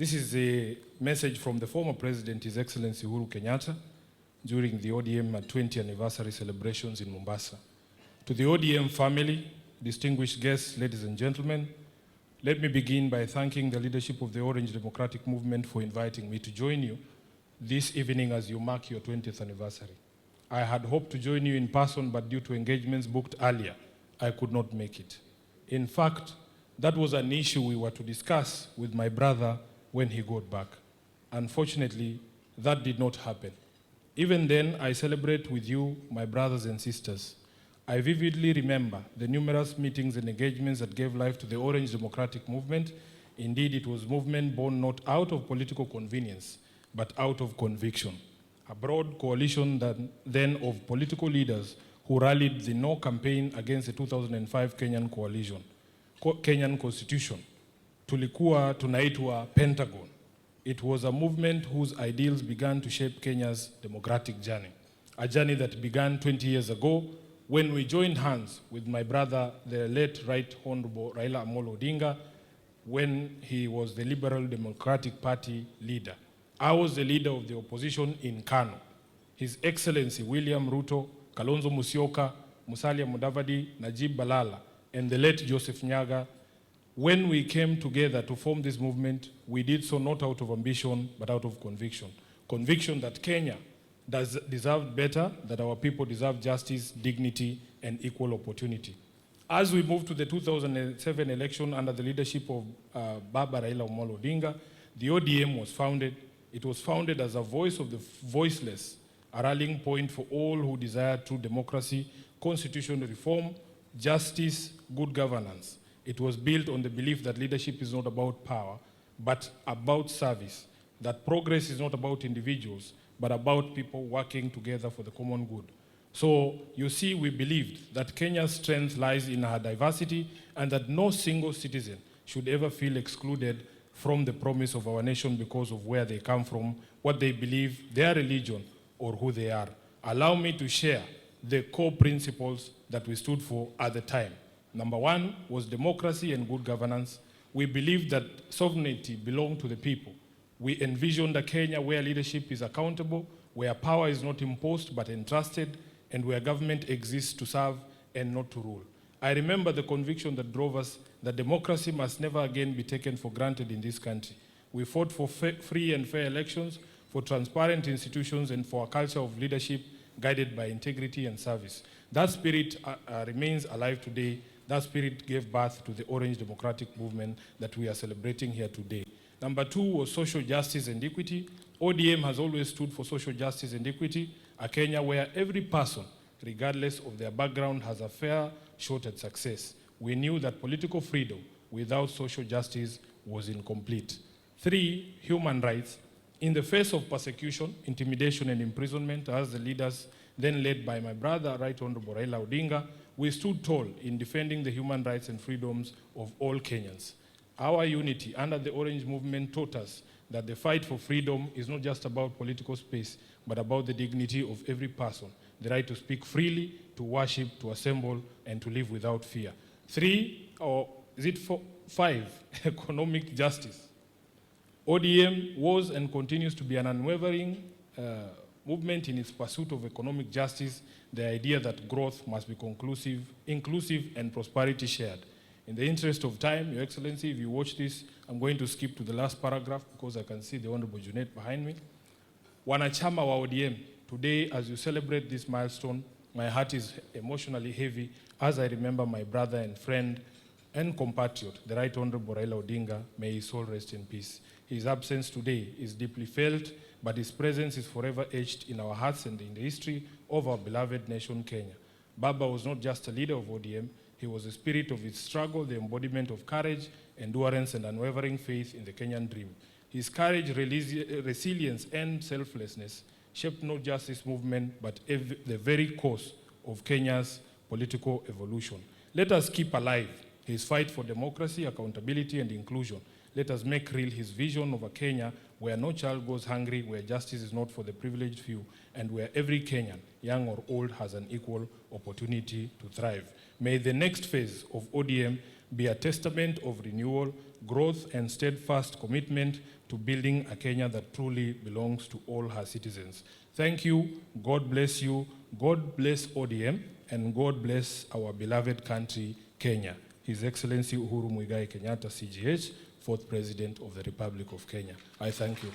This is a message from the former President, His Excellency Uhuru Kenyatta, during the ODM 20th anniversary celebrations in Mombasa. To the ODM family, distinguished guests, ladies and gentlemen, let me begin by thanking the leadership of the Orange Democratic Movement for inviting me to join you this evening as you mark your 20th anniversary. I had hoped to join you in person, but due to engagements booked earlier, I could not make it. In fact, that was an issue we were to discuss with my brother when he got back. Unfortunately, that did not happen. Even then, I celebrate with you, my brothers and sisters. I vividly remember the numerous meetings and engagements that gave life to the Orange Democratic Movement. Indeed, it was a movement born not out of political convenience, but out of conviction. A broad coalition then of political leaders who rallied the No campaign against the 2005 Kenyan Constitution. Tulikuwa tunaitwa Pentagon. It was a movement whose ideals began to shape Kenya's democratic journey. A journey that began 20 years ago when we joined hands with my brother, the late Right Honorable Raila Amolo Odinga, when he was the Liberal Democratic Party leader. I was the leader of the opposition in Kano. His Excellency William Ruto, Kalonzo Musyoka, Musalia Mudavadi, Najib Balala, and the late Joseph Nyaga. When we came together to form this movement, we did so not out of ambition, but out of conviction. Conviction that Kenya deserved better, that our people deserve justice, dignity, and equal opportunity. As we moved to the 2007 election under the leadership of Baba Raila Amolo Odinga, the ODM was founded. It was founded as a voice of the voiceless, a rallying point for all who desire true democracy, constitutional reform, justice, good governance. It was built on the belief that leadership is not about power, but about service, that progress is not about individuals, but about people working together for the common good. So you see, we believed that Kenya's strength lies in her diversity and that no single citizen should ever feel excluded from the promise of our nation because of where they come from, what they believe, their religion, or who they are. Allow me to share the core principles that we stood for at the time. Number one was democracy and good governance. We believed that sovereignty belonged to the people. We envisioned a Kenya where leadership is accountable, where power is not imposed but entrusted, and where government exists to serve and not to rule. I remember the conviction that drove us that democracy must never again be taken for granted in this country. We fought for free and fair elections, for transparent institutions, and for a culture of leadership guided by integrity and service. That spirit remains alive today. That spirit gave birth to the Orange Democratic Movement that we are celebrating here today. Number two was social justice and equity. ODM has always stood for social justice and equity, a Kenya where every person, regardless of their background, has a fair shot at success. We knew that political freedom without social justice was incomplete. Three, human rights. In the face of persecution, intimidation, and imprisonment, as the leaders then led by my brother, Right Honorable Raila Odinga, we stood tall in defending the human rights and freedoms of all Kenyans. Our unity under the Orange Movement taught us that the fight for freedom is not just about political space, but about the dignity of every person, the right to speak freely, to worship, to assemble, and to live without fear. Three, or is it five, economic justice. ODM was and continues to be an unwavering movement in its pursuit of economic justice, the idea that growth must be inclusive, and prosperity shared. In the interest of time, Your Excellency, if you watch this, I'm going to skip to the last paragraph because I can see the Honorable Junet behind me. Wanachama wa ODM, today as you celebrate this milestone, my heart is emotionally heavy as I remember my brother and friend and compatriot, the Right Honorable Raila Odinga. May his soul rest in peace. His absence today is deeply felt, but his presence is forever etched in our hearts and in the history of our beloved nation, Kenya. Baba was not just a leader of ODM, he was the spirit of its struggle, the embodiment of courage, endurance, and unwavering faith in the Kenyan dream. His courage, resilience, and selflessness shaped not just this movement, but the very course of Kenya's political evolution. Let us keep alive his fight for democracy, accountability, and inclusion. Let us make real his vision of a Kenya where no child goes hungry, where justice is not for the privileged few, and where every Kenyan, young or old, has an equal opportunity to thrive. May the next phase of ODM be a testament of renewal, growth, and steadfast commitment to building a Kenya that truly belongs to all her citizens. Thank you. God bless you. God bless ODM, and God bless our beloved country, Kenya. His Excellency Uhuru Kenyatta, CGH, 4th President of the Republic of Kenya. I thank you.